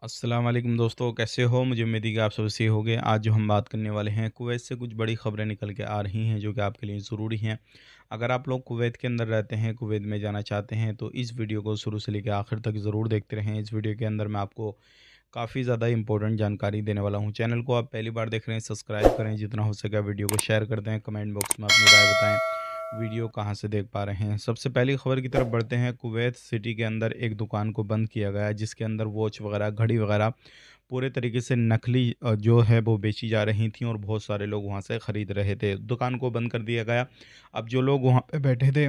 अस्सलाम वालेकुम दोस्तों, कैसे हो? मुझे उम्मीद है कि आप सब सही होंगे। आज जो हम बात करने वाले हैं, कुवैत से कुछ बड़ी खबरें निकल के आ रही हैं जो कि आपके लिए ज़रूरी हैं। अगर आप लोग कुवैत के अंदर रहते हैं, कुवैत में जाना चाहते हैं, तो इस वीडियो को शुरू से लेकर आखिर तक ज़रूर देखते रहें। इस वीडियो के अंदर मैं आपको काफ़ी ज़्यादा इंपॉर्टेंट जानकारी देने वाला हूँ। चैनल को आप पहली बार देख रहे हैं, सब्सक्राइब करें, जितना हो सके वीडियो को शेयर कर दें, कमेंट बॉक्स में अपनी राय बताएँ, वीडियो कहाँ से देख पा रहे हैं। सबसे पहली खबर की तरफ बढ़ते हैं। कुवैत सिटी के अंदर एक दुकान को बंद किया गया है, जिसके अंदर वॉच वगैरह, घड़ी वगैरह पूरे तरीके से नकली जो है वो बेची जा रही थी और बहुत सारे लोग वहाँ से खरीद रहे थे। दुकान को बंद कर दिया गया। अब जो लोग वहाँ पे बैठे थे,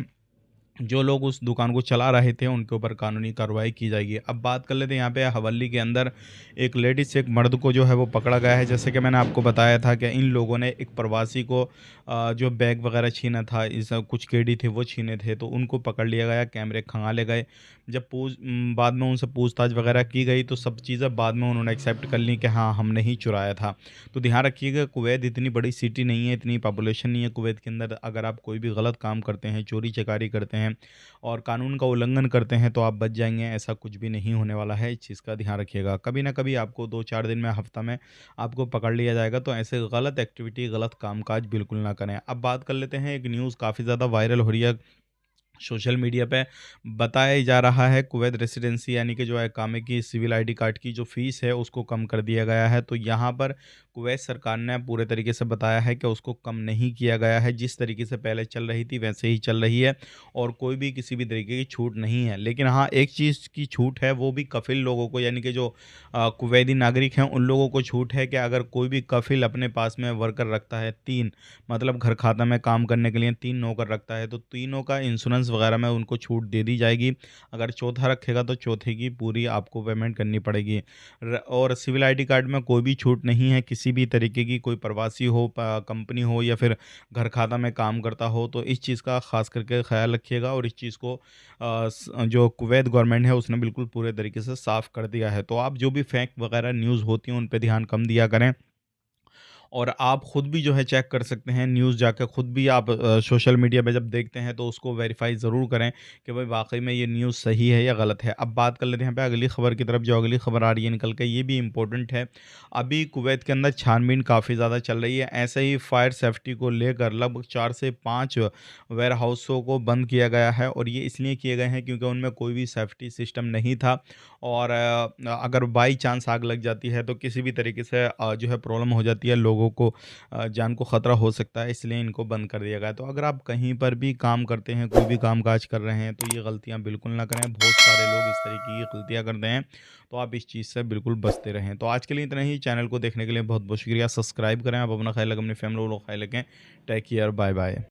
जो लोग उस दुकान को चला रहे थे, उनके ऊपर कानूनी कार्रवाई की जाएगी। अब बात कर लेते हैं यहाँ पे हवेली के अंदर एक लेडीज़ से एक मर्द को जो है वो पकड़ा गया है। जैसे कि मैंने आपको बताया था कि इन लोगों ने एक प्रवासी को जो बैग वगैरह छीना था, इस कुछ केडी थे वो छीने थे, तो उनको पकड़ लिया गया, कैमरे खंगाले गए। जब बाद में उनसे पूछताछ वगैरह की गई तो सब चीज़ें बाद में उन्होंने एक्सेप्ट कर ली कि हाँ, हमने ही चुराया था। तो ध्यान रखिएगा, कुवैत इतनी बड़ी सिटी नहीं है, इतनी पॉपुलेशन नहीं है कुवैत के अंदर। अगर आप कोई भी गलत काम करते हैं, चोरी चकारी करते हैं और कानून का उल्लंघन करते हैं, तो आप बच जाएँगे। ऐसा कुछ भी नहीं होने वाला है, इस चीज़ का ध्यान रखिएगा। कभी न कभी आपको 2-4 दिन में, हफ्ता में आपको पकड़ लिया जाएगा, तो ऐसे गलत एक्टिविटी, गलत कामकाज बिल्कुल ना करें। अब बात कर लेते हैं, एक न्यूज़ काफ़ी ज़्यादा वायरल हो रही है सोशल मीडिया पे। बताया जा रहा है कुवैत रेसिडेंसी यानी कि जो है इकामे की सिविल आईडी कार्ड की जो फ़ीस है उसको कम कर दिया गया है। तो यहाँ पर कुवैत सरकार ने पूरे तरीके से बताया है कि उसको कम नहीं किया गया है, जिस तरीके से पहले चल रही थी वैसे ही चल रही है और कोई भी किसी भी तरीके की छूट नहीं है। लेकिन हाँ, एक चीज़ की छूट है, वो भी कफ़िल लोगों को, यानी कि जो कुवैती नागरिक हैं उन लोगों को छूट है कि अगर कोई भी कफ़िल अपने पास में वर्कर रखता है 3, मतलब घर खाता में काम करने के लिए 3 नौकर रखता है, तो तीनों का इंश्योरेंस वगैरह में उनको छूट दे दी जाएगी। अगर चौथा रखेगा तो चौथे की पूरी आपको पेमेंट करनी पड़ेगी। और सिविल आईडी कार्ड में कोई भी छूट नहीं है किसी भी तरीके की, कोई प्रवासी हो, कंपनी हो या फिर घर खाता में काम करता हो, तो इस चीज़ का खास करके ख्याल रखिएगा। और इस चीज़ को जो कुवैत गवर्नमेंट है उसने बिल्कुल पूरे तरीके से साफ कर दिया है। तो आप जो भी फैक्ट वगैरह न्यूज़ होती हैं उन पे ध्यान कम दिया करें। और आप खुद भी जो है चेक कर सकते हैं, न्यूज़ जाके खुद भी आप सोशल मीडिया पे जब देखते हैं तो उसको वेरीफाई ज़रूर करें कि भाई वाक़ई में ये न्यूज़ सही है या गलत है। अब बात कर लेते हैं यहाँ पे अगली खबर की तरफ। जो अगली खबर आ रही है निकल के, ये भी इम्पोर्टेंट है। अभी कुवैत के अंदर छानबीन काफ़ी ज़्यादा चल रही है। ऐसे ही फायर सेफ्टी को लेकर लगभग 4 से 5 वेयर हाउसों को बंद किया गया है और ये इसलिए किए गए हैं क्योंकि उनमें कोई भी सेफ्टी सिस्टम नहीं था। और अगर बाई चांस आग लग जाती है तो किसी भी तरीके से जो है प्रॉब्लम हो जाती है, लोगों को जान को ख़तरा हो सकता है, इसलिए इनको बंद कर दिया गया है। तो अगर आप कहीं पर भी काम करते हैं, कोई भी काम-काज कर रहे हैं, तो ये गलतियाँ बिल्कुल ना करें। बहुत सारे लोग इस तरीके की गलतियाँ करते हैं, तो आप इस चीज़ से बिल्कुल बचते रहें। तो आज के लिए इतना ही। चैनल को देखने के लिए बहुत-बहुत शुक्रिया। सब्सक्राइब करें। आप अपना ख़्याल रखें, अपनी फैमिली का ख़्याल रखें। Take care, bye-bye.